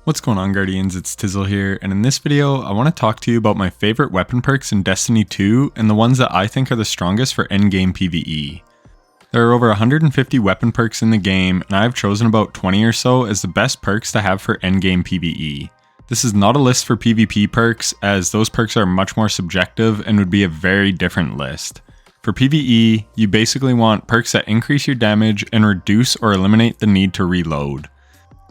What's going on, Guardians? It's Tizzle here, and in this video, I want to talk to you about my favorite weapon perks in Destiny 2 and the ones that I think are the strongest for endgame PvE. There are over 150 weapon perks in the game, and I have chosen about 20 or so as the best perks to have for endgame PvE. This is not a list for PvP perks, as those perks are much more subjective and would be a very different list. For PvE, you basically want perks that increase your damage and reduce or eliminate the need to reload.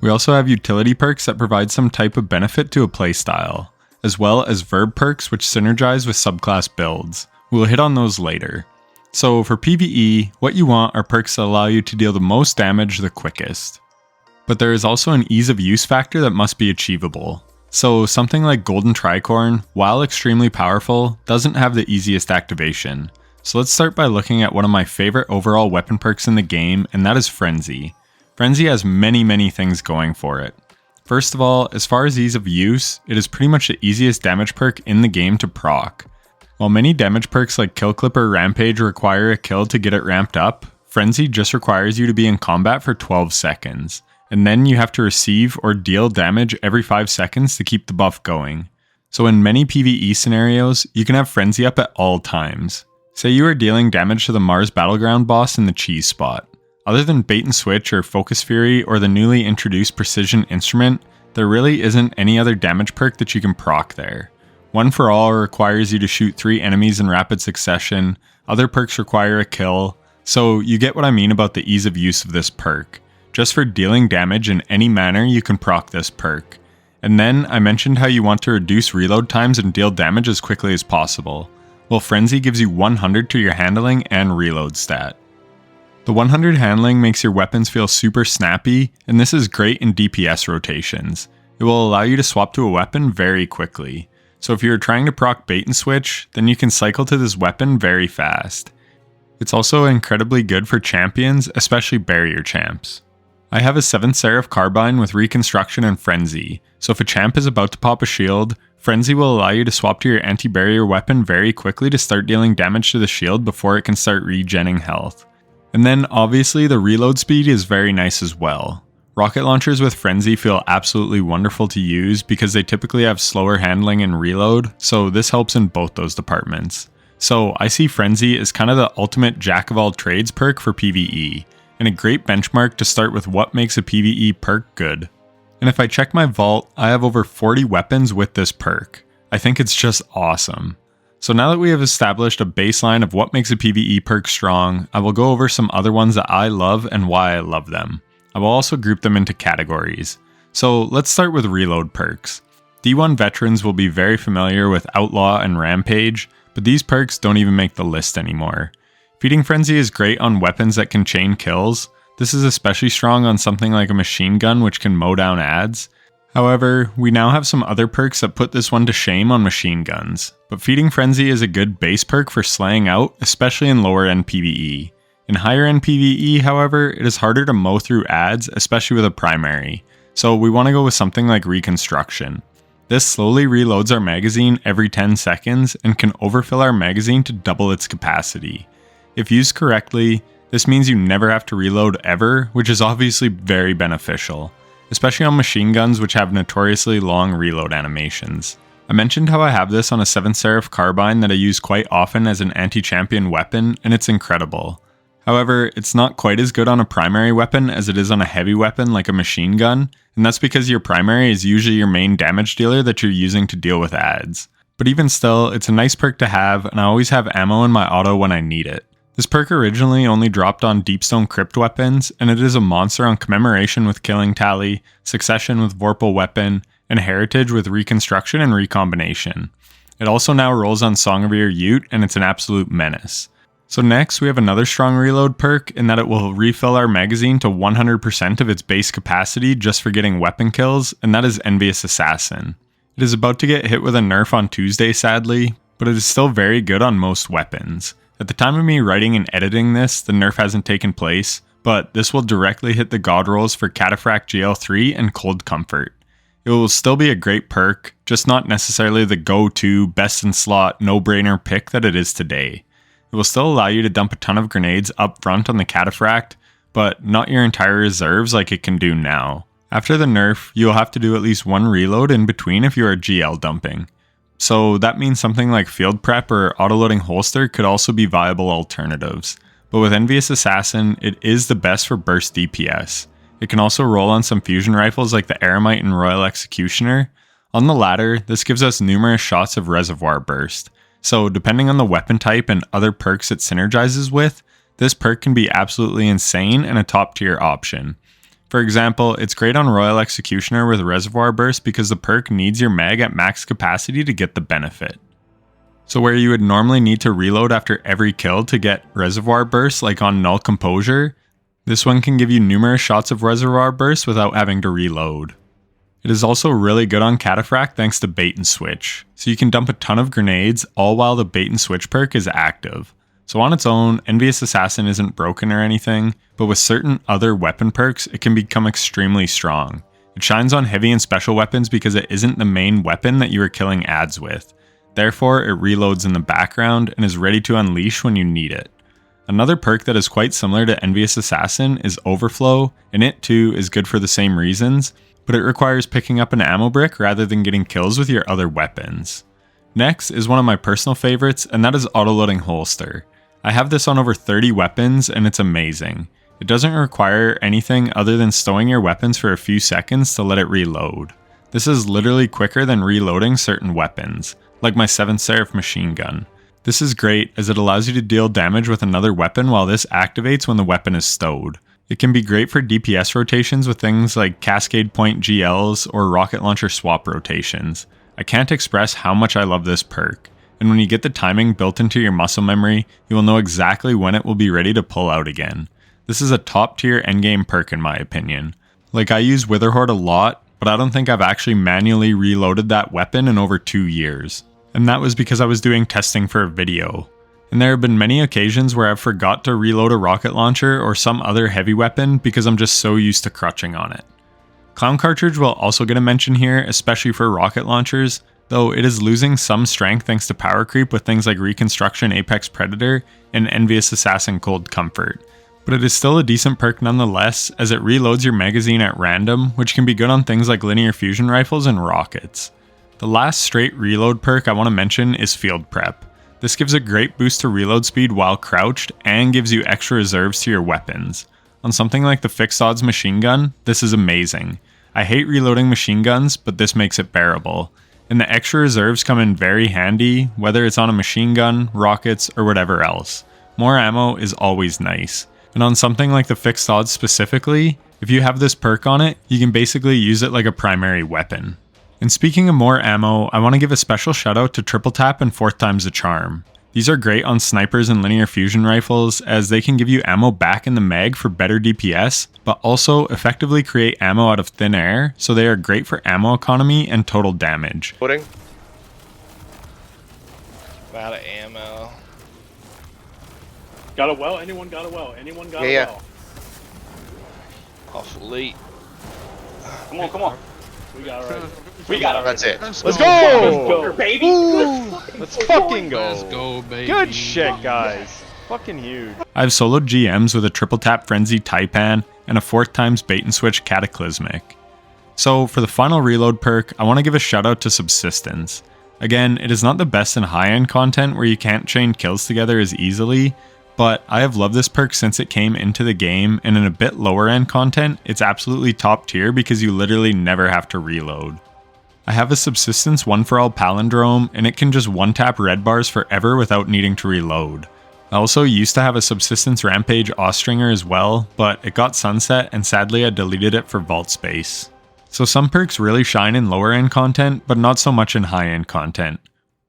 We also have utility perks that provide some type of benefit to a playstyle, as well as Verb Perks which synergize with subclass builds. We'll hit on those later. So for PvE, what you want are perks that allow you to deal the most damage the quickest. But there is also an ease of use factor that must be achievable. So something like Golden Tricorn, while extremely powerful, doesn't have the easiest activation. So let's start by looking at one of my favorite overall weapon perks in the game, and that is Frenzy. Frenzy has many things going for it. First of all, as far as ease of use, it is pretty much the easiest damage perk in the game to proc. While many damage perks like Kill Clip or Rampage require a kill to get it ramped up, Frenzy just requires you to be in combat for 12 seconds, and then you have to receive or deal damage every 5 seconds to keep the buff going. So in many PvE scenarios, you can have Frenzy up at all times. Say you are dealing damage to the Mars Battleground boss in the cheese spot. Other than Bait and Switch or Focus Fury or the newly introduced Precision Instrument, there really isn't any other damage perk that you can proc there. One for All requires you to shoot 3 enemies in rapid succession, other perks require a kill, so you get what I mean about the ease of use of this perk. Just for dealing damage in any manner you can proc this perk. And then I mentioned how you want to reduce reload times and deal damage as quickly as possible. Well, Frenzy gives you 100 to your handling and reload stat. The 100 handling makes your weapons feel super snappy, and this is great in DPS rotations. It will allow you to swap to a weapon very quickly. So if you're trying to proc Bait and Switch, then you can cycle to this weapon very fast. It's also incredibly good for champions, especially barrier champs. I have a 7th Seraph Carbine with Reconstruction and Frenzy, so if a champ is about to pop a shield, Frenzy will allow you to swap to your anti-barrier weapon very quickly to start dealing damage to the shield before it can start regenning health. And then obviously the reload speed is very nice as well. Rocket launchers with Frenzy feel absolutely wonderful to use because they typically have slower handling and reload, so this helps in both those departments. So I see Frenzy as kind of the ultimate jack of all trades perk for PvE, and a great benchmark to start with what makes a PvE perk good. And if I check my vault, I have over 40 weapons with this perk. I think it's just awesome. So now that we have established a baseline of what makes a PvE perk strong, I will go over some other ones that I love and why I love them. I will also group them into categories. So let's start with reload perks. D1 veterans will be very familiar with Outlaw and Rampage, but these perks don't even make the list anymore. Feeding Frenzy is great on weapons that can chain kills. This is especially strong on something like a machine gun which can mow down adds. However, we now have some other perks that put this one to shame on machine guns, but Feeding Frenzy is a good base perk for slaying out, especially in lower end PvE. In higher end PvE, however, it is harder to mow through adds, especially with a primary, so we want to go with something like Reconstruction. This slowly reloads our magazine every 10 seconds and can overfill our magazine to double its capacity. If used correctly, this means you never have to reload ever, which is obviously very beneficial, especially on machine guns which have notoriously long reload animations. I mentioned how I have this on a 7th Seraph Carbine that I use quite often as an anti-champion weapon, and it's incredible. However, it's not quite as good on a primary weapon as it is on a heavy weapon like a machine gun, and that's because your primary is usually your main damage dealer that you're using to deal with adds. But even still, it's a nice perk to have, and I always have ammo in my auto when I need it. This perk originally only dropped on Deepstone Crypt weapons, and it is a monster on Commemoration with Killing Tally, Succession with Vorpal Weapon, and Heritage with Reconstruction and Recombination. It also now rolls on Songreveer Ute, and it's an absolute menace. So next, we have another strong reload perk in that it will refill our magazine to 100% of its base capacity just for getting weapon kills, and that is Envious Assassin. It is about to get hit with a nerf on Tuesday sadly, but it is still very good on most weapons. At the time of me writing and editing this, the nerf hasn't taken place, but this will directly hit the god rolls for Cataphract GL3 and Cold Comfort. It will still be a great perk, just not necessarily the go-to, best in slot, no-brainer pick that it is today. It will still allow you to dump a ton of grenades up front on the Cataphract, but not your entire reserves like it can do now. After the nerf, you'll have to do at least one reload in between if you are GL dumping. So that means something like Field Prep or Autoloading Holster could also be viable alternatives. But with Envious Assassin, it is the best for burst DPS. It can also roll on some fusion rifles like the Eremite and Royal Executioner. On the latter, this gives us numerous shots of Reservoir Burst. So depending on the weapon type and other perks it synergizes with, this perk can be absolutely insane and a top tier option. For example, it's great on Royal Executioner with Reservoir Burst because the perk needs your mag at max capacity to get the benefit. So where you would normally need to reload after every kill to get Reservoir Burst like on Null Composure, this one can give you numerous shots of Reservoir Burst without having to reload. It is also really good on Cataphract thanks to Bait and Switch, so you can dump a ton of grenades all while the Bait and Switch perk is active. So on its own, Envious Assassin isn't broken or anything, but with certain other weapon perks, it can become extremely strong. It shines on heavy and special weapons because it isn't the main weapon that you are killing ads with. Therefore, it reloads in the background and is ready to unleash when you need it. Another perk that is quite similar to Envious Assassin is Overflow, and it too is good for the same reasons, but it requires picking up an ammo brick rather than getting kills with your other weapons. Next is one of my personal favorites, and that is Autoloading Holster. I have this on over 30 weapons and it's amazing. It doesn't require anything other than stowing your weapons for a few seconds to let it reload. This is literally quicker than reloading certain weapons, like my 7th Seraph machine gun. This is great as it allows you to deal damage with another weapon while this activates when the weapon is stowed. It can be great for DPS rotations with things like Cascade Point GLs or Rocket Launcher swap rotations. I can't express how much I love this perk. And when you get the timing built into your muscle memory, you will know exactly when it will be ready to pull out again. This is a top tier endgame perk in my opinion. Like I use Witherhoard a lot, but I don't think I've actually manually reloaded that weapon in over 2 years. And that was because I was doing testing for a video. And there have been many occasions where I've forgot to reload a rocket launcher or some other heavy weapon because I'm just so used to crutching on it. Clown Cartridge will also get a mention here, especially for rocket launchers, though it is losing some strength thanks to power creep with things like Reconstruction Apex Predator and Envious Assassin Cold Comfort. But it is still a decent perk nonetheless, as it reloads your magazine at random, which can be good on things like linear fusion rifles and rockets. The last straight reload perk I want to mention is Field Prep. This gives a great boost to reload speed while crouched and gives you extra reserves to your weapons. On something like the Fixed Odds machine gun, this is amazing. I hate reloading machine guns, but this makes it bearable. And the extra reserves come in very handy, whether it's on a machine gun, rockets, or whatever else. More ammo is always nice. And on something like the Fixed Odds specifically, if you have this perk on it, you can basically use it like a primary weapon. And speaking of more ammo, I want to give a special shout out to Triple Tap and 4th Time's a Charm. These are great on snipers and linear fusion rifles as they can give you ammo back in the mag for better DPS, but also effectively create ammo out of thin air, so they are great for ammo economy and total damage. Loading. Out of ammo. Got a well? Anyone got a well? Anyone got a Yeah. well? Off late. Come on, come on. We got it right. We got it. That's it. Let's Let's go. go! Go, baby. Let's fucking go. Let's go, baby. Good shit, guys. Fucking huge. I've soloed GMs with a Triple Tap Frenzy Taipan and a 4th Time's Bait and Switch Cataclysmic. So for the final reload perk, I want to give a shout out to Subsistence. Again, it is not the best in high-end content where you can't chain kills together as easily, but I have loved this perk since it came into the game, and in a bit lower end content, it's absolutely top tier because you literally never have to reload. I have a Subsistence 1-for-all palindrome, and it can just one-tap red bars forever without needing to reload. I also used to have a Subsistence Rampage Austringer as well, but it got sunset and sadly I deleted it for vault space. So some perks really shine in lower end content, but not so much in high end content.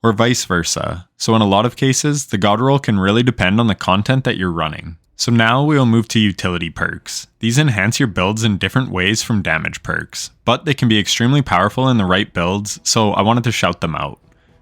Or vice versa. So in a lot of cases, the god roll can really depend on the content that you're running. So now we will move to utility perks. These enhance your builds in different ways from damage perks, but they can be extremely powerful in the right builds, so I wanted to shout them out.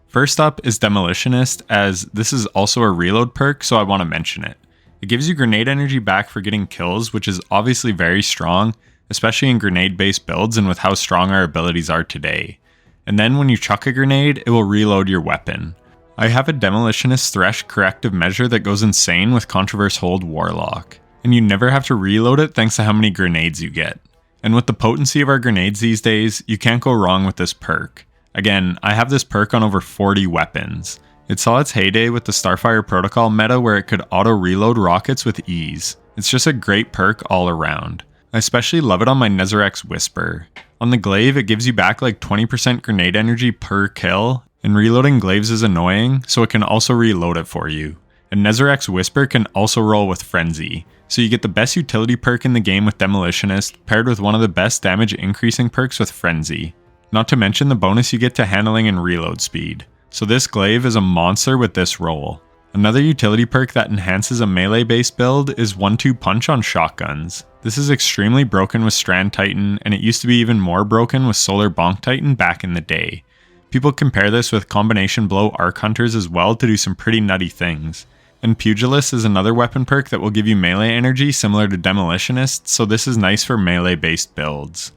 First up is Demolitionist, as this is also a reload perk, so I want to mention it. It gives you grenade energy back for getting kills, which is obviously very strong, especially in grenade-based builds and with how strong our abilities are today. And then when you chuck a grenade, it will reload your weapon. I have a Demolitionist Thresh corrective measure that goes insane with Controverse Hold Warlock, and you never have to reload it thanks to how many grenades you get. And with the potency of our grenades these days, you can't go wrong with this perk. Again, I have this perk on over 40 weapons. It saw its heyday with the Starfire Protocol meta where it could auto-reload rockets with ease. It's just a great perk all around. I especially love it on my Nezarec Whisper. On the glaive, it gives you back like 20% grenade energy per kill, and reloading glaives is annoying, so it can also reload it for you. And Nezarec Whisper can also roll with Frenzy, so you get the best utility perk in the game with Demolitionist, paired with one of the best damage increasing perks with Frenzy. Not to mention the bonus you get to handling and reload speed. So this glaive is a monster with this roll. Another utility perk that enhances a melee based build is 1-2 punch on shotguns. This is extremely broken with Strand Titan, and it used to be even more broken with Solar Bonk Titan back in the day. People compare this with Combination Blow Arc Hunters as well to do some pretty nutty things. And Pugilist is another weapon perk that will give you melee energy similar to Demolitionist, so this is nice for melee based builds.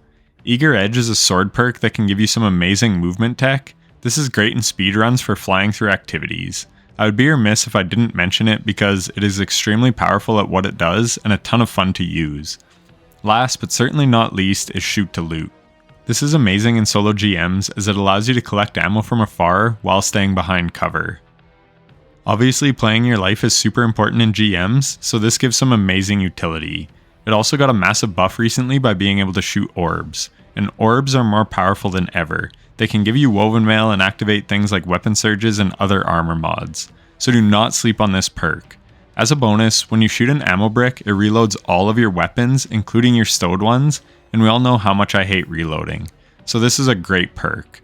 Eager Edge is a sword perk that can give you some amazing movement tech. This is great in speedruns for flying through activities. I would be remiss if I didn't mention it because it is extremely powerful at what it does and a ton of fun to use. Last but certainly not least is Shoot to Loot. This is amazing in solo GMs as it allows you to collect ammo from afar while staying behind cover. Obviously playing your life is super important in GMs, so this gives some amazing utility. It also got a massive buff recently by being able to shoot orbs, and orbs are more powerful than ever. They can give you woven mail and activate things like weapon surges and other armor mods, so do not sleep on this perk. As a bonus, when you shoot an ammo brick, it reloads all of your weapons, including your stowed ones, and we all know how much I hate reloading, so this is a great perk.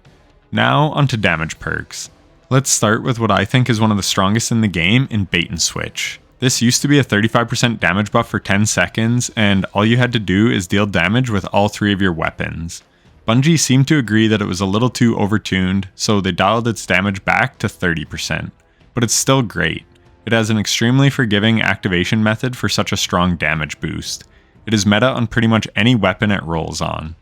Now onto damage perks. Let's start with what I think is one of the strongest in the game in Bait and Switch. This used to be a 35% damage buff for 10 seconds, and all you had to do is deal damage with all 3 of your weapons. Bungie seemed to agree that it was a little too overtuned, so they dialed its damage back to 30%. But it's still great. It has an extremely forgiving activation method for such a strong damage boost. It is meta on pretty much any weapon it rolls on.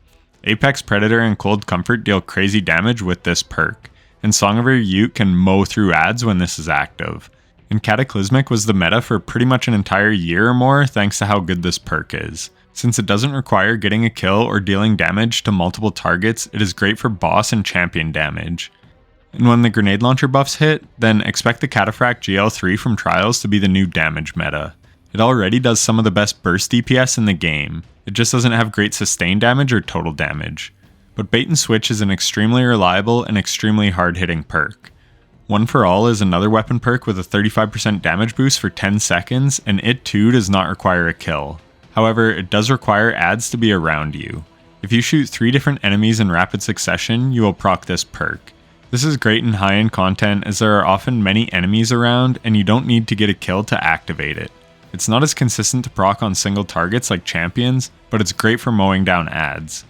Apex Predator and Cold Comfort deal crazy damage with this perk, and Song of Your Ute can mow through ads when this is active. And Cataclysmic was the meta for pretty much an entire year or more thanks to how good this perk is. Since it doesn't require getting a kill or dealing damage to multiple targets, it is great for boss and champion damage. And when the grenade launcher buffs hit, then expect the Cataphract GL3 from Trials to be the new damage meta. It already does some of the best burst DPS in the game, it just doesn't have great sustain damage or total damage. But Bait and Switch is an extremely reliable and extremely hard-hitting perk. One for All is another weapon perk with a 35% damage boost for 10 seconds, and it too does not require a kill. However, it does require ads to be around you. If you shoot 3 different enemies in rapid succession, you will proc this perk. This is great in high-end content as there are often many enemies around and you don't need to get a kill to activate it. It's not as consistent to proc on single targets like champions, but it's great for mowing down ads.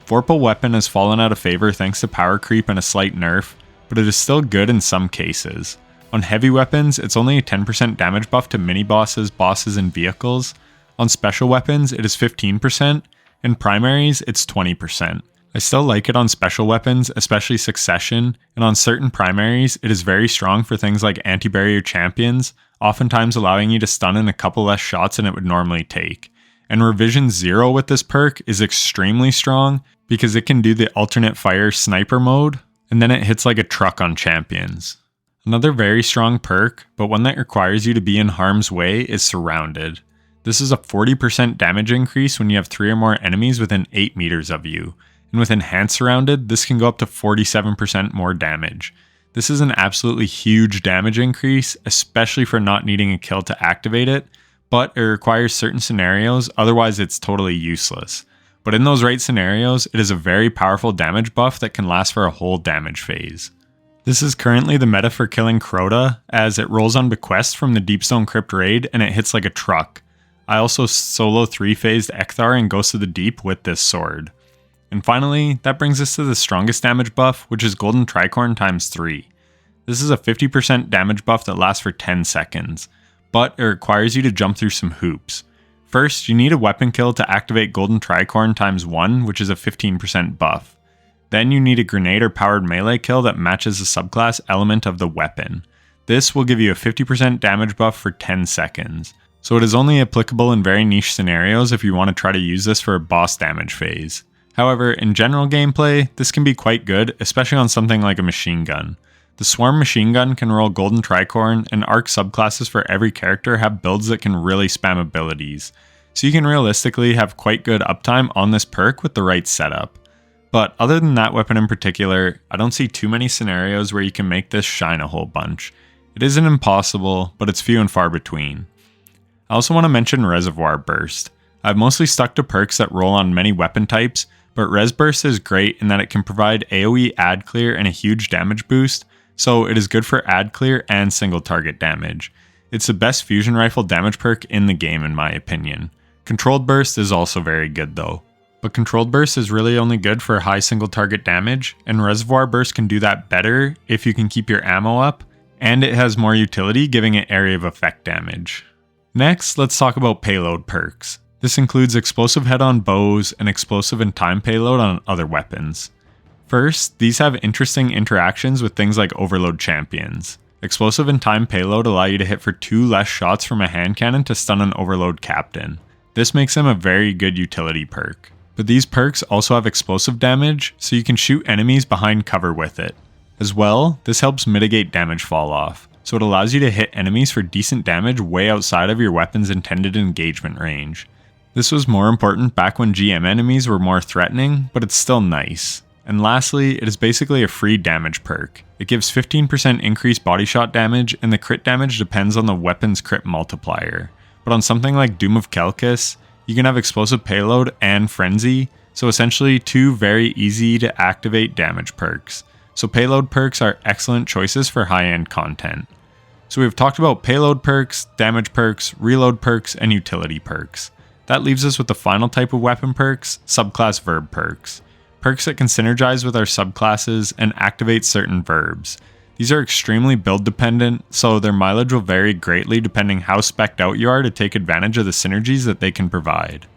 Vorpal Weapon has fallen out of favor thanks to power creep and a slight nerf, but it is still good in some cases. On heavy weapons, it's only a 10% damage buff to mini-bosses, bosses, and vehicles. On special weapons, it is 15%, and primaries, it's 20%. I still like it on special weapons, especially Succession, and on certain primaries, it is very strong for things like anti-barrier champions, oftentimes allowing you to stun in a couple less shots than it would normally take. And Revision 0 with this perk is extremely strong because it can do the alternate fire sniper mode, and then it hits like a truck on champions. Another very strong perk, but one that requires you to be in harm's way, is Surrounded. This is a 40% damage increase when you have 3 or more enemies within 8 meters of you, and with Enhanced Surrounded, this can go up to 47% more damage. This is an absolutely huge damage increase, especially for not needing a kill to activate it, but it requires certain scenarios, otherwise it's totally useless. But in those right scenarios, it is a very powerful damage buff that can last for a whole damage phase. This is currently the meta for killing Crota, as it rolls on Bequest from the Deepstone Crypt raid and it hits like a truck. I also solo 3-phased Ekthar and Ghost of the Deep with this sword. And finally, that brings us to the strongest damage buff, which is Golden Tricorn times 3. This is a 50% damage buff that lasts for 10 seconds, but it requires you to jump through some hoops. First, you need a weapon kill to activate Golden Tricorn times 1, which is a 15% buff. Then you need a grenade or powered melee kill that matches the subclass element of the weapon. This will give you a 50% damage buff for 10 seconds. so it is only applicable in very niche scenarios if you want to try to use this for a boss damage phase. However, in general gameplay, this can be quite good, especially on something like a machine gun. The Swarm machine gun can roll Golden Tricorn, and Arc subclasses for every character have builds that can really spam abilities, so you can realistically have quite good uptime on this perk with the right setup. But other than that weapon in particular, I don't see too many scenarios where you can make this shine a whole bunch. It isn't impossible, but it's few and far between. I also want to mention Reservoir Burst. I've mostly stuck to perks that roll on many weapon types, but Res Burst is great in that it can provide AoE ad clear and a huge damage boost, so it is good for ad clear and single target damage. It's the best fusion rifle damage perk in the game in my opinion. Controlled Burst is also very good though. But Controlled Burst is really only good for high single target damage, and Reservoir Burst can do that better if you can keep your ammo up, and it has more utility giving it area of effect damage. Next, let's talk about Payload Perks. This includes Explosive Head on bows and Explosive and Time Payload on other weapons. First, these have interesting interactions with things like Overload Champions. Explosive and Time Payload allow you to hit for 2 less shots from a hand cannon to stun an Overload Captain. This makes them a very good utility perk. But these perks also have explosive damage, so you can shoot enemies behind cover with it. As well, this helps mitigate damage fall off, so it allows you to hit enemies for decent damage way outside of your weapon's intended engagement range. This was more important back when GM enemies were more threatening, but it's still nice. And lastly, it is basically a free damage perk. It gives 15% increased body shot damage, and the crit damage depends on the weapon's crit multiplier. But on something like Doom of Kelkis, you can have Explosive Payload and Frenzy, so essentially 2 very easy to activate damage perks. So Payload Perks are excellent choices for high-end content. So we've talked about Payload Perks, Damage Perks, Reload Perks, and Utility Perks. That leaves us with the final type of weapon perks, subclass Verb Perks. Perks that can synergize with our subclasses and activate certain verbs. These are extremely build dependent, so their mileage will vary greatly depending how spec'd out you are to take advantage of the synergies that they can provide.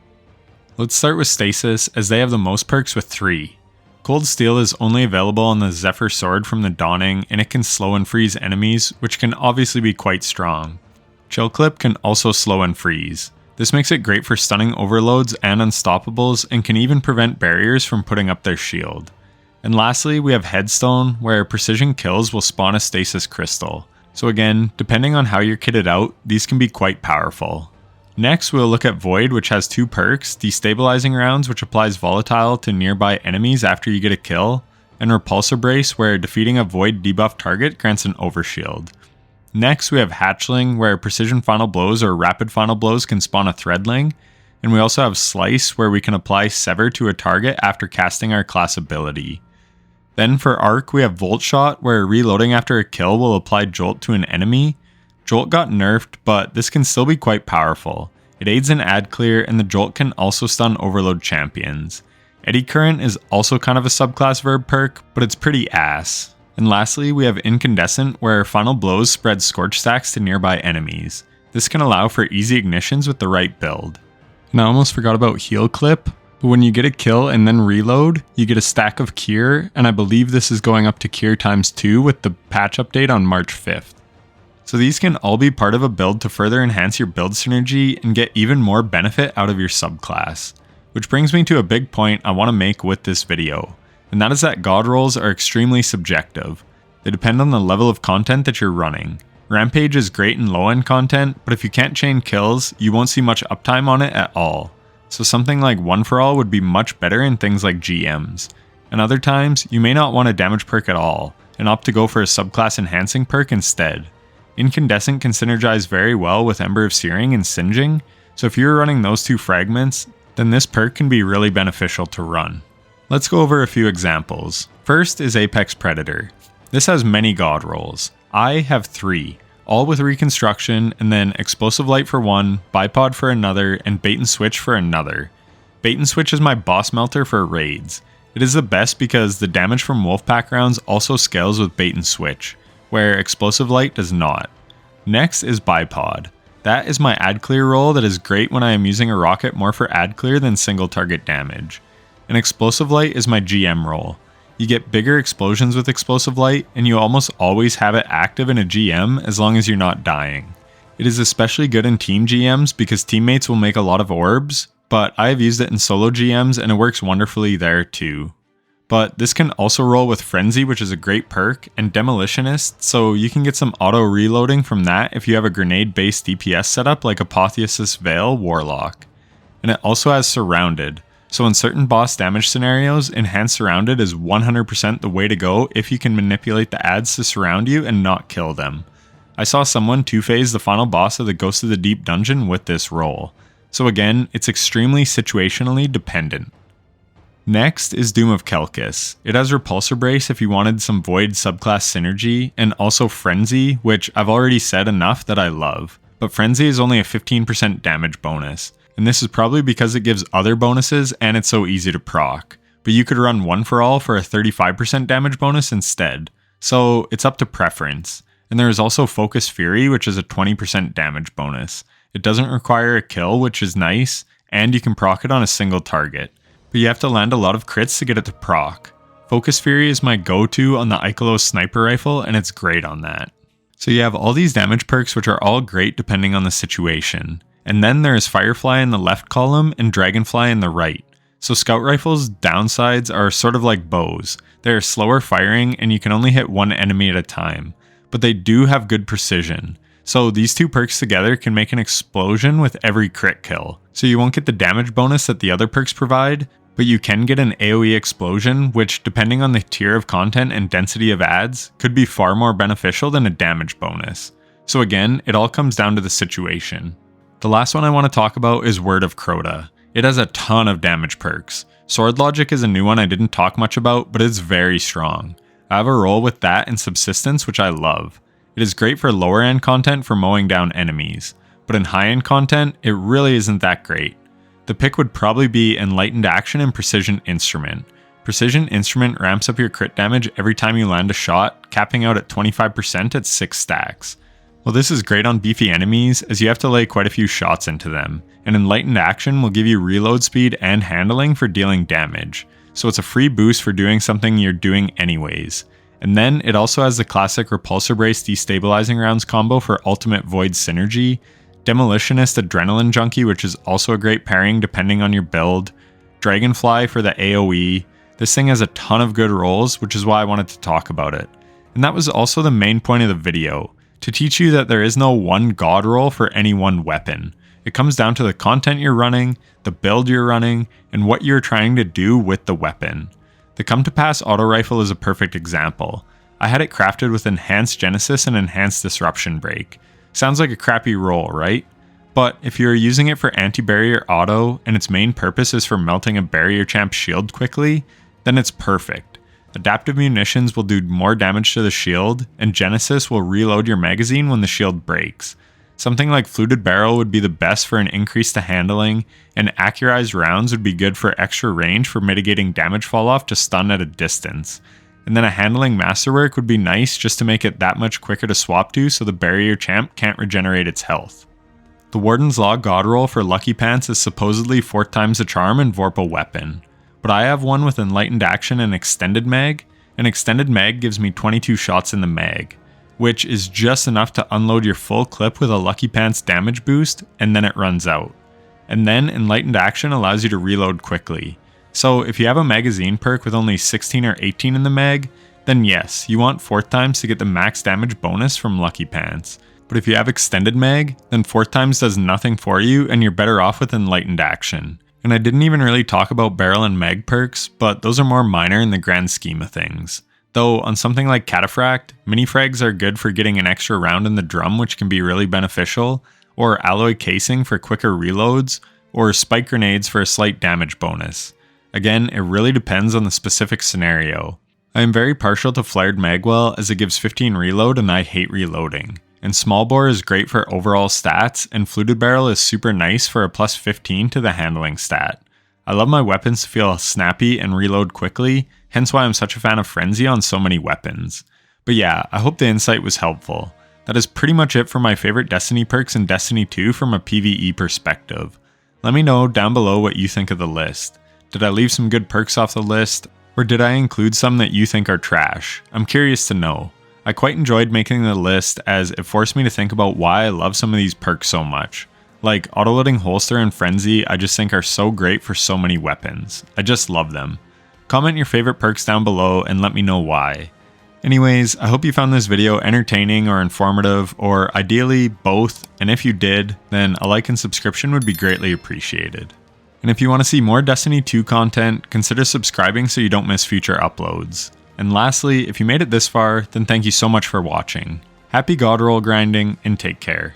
Let's start with Stasis, as they have the most perks with 3. Cold Steel is only available on the Zephyr Sword from the Dawning, and it can slow and freeze enemies, which can obviously be quite strong. Chill Clip can also slow and freeze. This makes it great for stunning overloads and unstoppables, and can even prevent barriers from putting up their shield. And lastly, we have Headstone, where precision kills will spawn a stasis crystal. So again, depending on how you're kitted out, these can be quite powerful. Next, we'll look at Void, which has 2 perks, Destabilizing Rounds, which applies Volatile to nearby enemies after you get a kill, and Repulsor Brace, where defeating a Void debuff target grants an overshield. Next, we have Hatchling, where Precision Final Blows or Rapid Final Blows can spawn a Threadling, and we also have Slice, where we can apply Sever to a target after casting our class ability. Then for Arc, we have Volt Shot, where reloading after a kill will apply Jolt to an enemy. Jolt got nerfed, but this can still be quite powerful. It aids in ad clear, and the Jolt can also stun Overload champions. Eddy Current is also kind of a subclass Verb perk, but it's pretty ass. And lastly, we have Incandescent, where Final Blows spread Scorch stacks to nearby enemies. This can allow for easy ignitions with the right build. And I almost forgot about Heal Clip. But when you get a kill and then reload, you get a stack of Cure, and I believe this is going up to Cure times 2 with the patch update on March 5th. So these can all be part of a build to further enhance your build synergy and get even more benefit out of your subclass. Which brings me to a big point I want to make with this video, and that is that God rolls are extremely subjective. They depend on the level of content that you're running. Rampage is great in low-end content, but if you can't chain kills, you won't see much uptime on it at all. So something like One For All would be much better in things like GMs. And other times, you may not want a damage perk at all, and opt to go for a subclass enhancing perk instead. Incandescent can synergize very well with Ember of Searing and Singeing, so if you're running those 2 fragments, then this perk can be really beneficial to run. Let's go over a few examples. First is Apex Predator. This has many God rolls. I have 3. All with Reconstruction, and then Explosive Light for 1, Bipod for another, and Bait and Switch for another. Bait and Switch is my boss melter for raids. It is the best because the damage from Wolfpack rounds also scales with Bait and Switch, where Explosive Light does not. Next is Bipod. That is my ad clear roll that is great when I am using a rocket more for ad clear than single target damage. And Explosive Light is my GM roll. You get bigger explosions with Explosive Light, and you almost always have it active in a GM as long as you're not dying. It is especially good in team GMs because teammates will make a lot of orbs, but I have used it in solo GMs and it works wonderfully there too. But this can also roll with Frenzy, which is a great perk, and Demolitionist, so you can get some auto reloading from that if you have a grenade based DPS setup like Apotheosis Veil Warlock. And it also has Surrounded, so in certain boss damage scenarios, Enhanced Surrounded is 100% the way to go if you can manipulate the adds to surround you and not kill them. I saw someone 2-phase the final boss of the Ghost of the Deep dungeon with this roll. So again, it's extremely situationally dependent. Next is Doom of Kelkis. It has Repulsor Brace if you wanted some Void subclass synergy, and also Frenzy, which I've already said enough that I love. But Frenzy is only a 15% damage bonus, and this is probably because it gives other bonuses and it's so easy to proc. But you could run One for All for a 35% damage bonus instead, so it's up to preference. And there is also Focus Fury, which is a 20% damage bonus. It doesn't require a kill, which is nice, and you can proc it on a single target. But you have to land a lot of crits to get it to proc. Focus Fury is my go-to on the Ikelos sniper rifle, and it's great on that. So you have all these damage perks which are all great depending on the situation. And then there is Firefly in the left column and Dragonfly in the right. So scout rifles' downsides are sort of like bows. They are slower firing and you can only hit one enemy at a time. But they do have good precision. So these two perks together can make an explosion with every crit kill. So you won't get the damage bonus that the other perks provide, but you can get an AoE explosion, which depending on the tier of content and density of adds, could be far more beneficial than a damage bonus. So again, it all comes down to the situation. The last one I want to talk about is Word of Crota. It has a ton of damage perks. Sword Logic is a new one I didn't talk much about, but it's very strong. I have a roll with that and Subsistence, which I love. It is great for lower end content for mowing down enemies, but in high end content, it really isn't that great. The pick would probably be Enlightened Action and Precision Instrument. Precision Instrument ramps up your crit damage every time you land a shot, capping out at 25% at 6 stacks. Well, this is great on beefy enemies as you have to lay quite a few shots into them, and Enlightened Action will give you reload speed and handling for dealing damage. So it's a free boost for doing something you're doing anyways. And then it also has the classic Repulsor Brace Destabilizing Rounds combo for ultimate Void synergy, Demolitionist Adrenaline Junkie, which is also a great pairing depending on your build, Dragonfly for the AoE. This thing has a ton of good rolls, which is why I wanted to talk about it. And that was also the main point of the video, to teach you that there is no one god roll for any one weapon. It comes down to the content you're running, the build you're running, and what you're trying to do with the weapon. The Come to Pass auto rifle is a perfect example. I had it crafted with Enhanced Genesis and Enhanced Disruption Break. Sounds like a crappy roll, right? But if you're using it for anti-barrier auto and its main purpose is for melting a barrier champ's shield quickly, then it's perfect. Adaptive munitions will do more damage to the shield, and Genesis will reload your magazine when the shield breaks. Something like Fluted Barrel would be the best for an increase to handling, and Accurized Rounds would be good for extra range for mitigating damage falloff to stun at a distance. And then a Handling Masterwork would be nice just to make it that much quicker to swap to so the barrier champ can't regenerate its health. The Warden's Law God roll for Lucky Pants is supposedly 4 times the charm and Vorpal Weapon. But I have one with Enlightened Action and Extended Mag, and Extended Mag gives me 22 shots in the mag, which is just enough to unload your full clip with a Lucky Pants damage boost, and then it runs out. And then Enlightened Action allows you to reload quickly. So if you have a magazine perk with only 16 or 18 in the mag, then yes, you want 4th times to get the max damage bonus from Lucky Pants. But if you have Extended Mag, then 4th times does nothing for you and you're better off with Enlightened Action. And I didn't even really talk about barrel and mag perks, but those are more minor in the grand scheme of things. Though on something like Cataphract, mini frags are good for getting an extra round in the drum, which can be really beneficial, or alloy casing for quicker reloads, or spike grenades for a slight damage bonus. Again, it really depends on the specific scenario. I am very partial to Flared Magwell as it gives 15 reload and I hate reloading. And Small Bore is great for overall stats, and Fluted Barrel is super nice for a plus 15 to the handling stat. I love my weapons to feel snappy and reload quickly, hence why I'm such a fan of Frenzy on so many weapons. But yeah, I hope the insight was helpful. That is pretty much it for my favorite Destiny perks in Destiny 2 from a PvE perspective. Let me know down below what you think of the list. Did I leave some good perks off the list, or did I include some that you think are trash? I'm curious to know. I quite enjoyed making the list as it forced me to think about why I love some of these perks so much. Like autoloading holster and frenzy, I just think are so great for so many weapons. I just love them. Comment your favorite perks down below and let me know why. Anyways, I hope you found this video entertaining or informative, or ideally both, and if you did, then a like and subscription would be greatly appreciated. And if you want to see more Destiny 2 content, consider subscribing so you don't miss future uploads. And lastly, if you made it this far, then thank you so much for watching. Happy God roll grinding, and take care.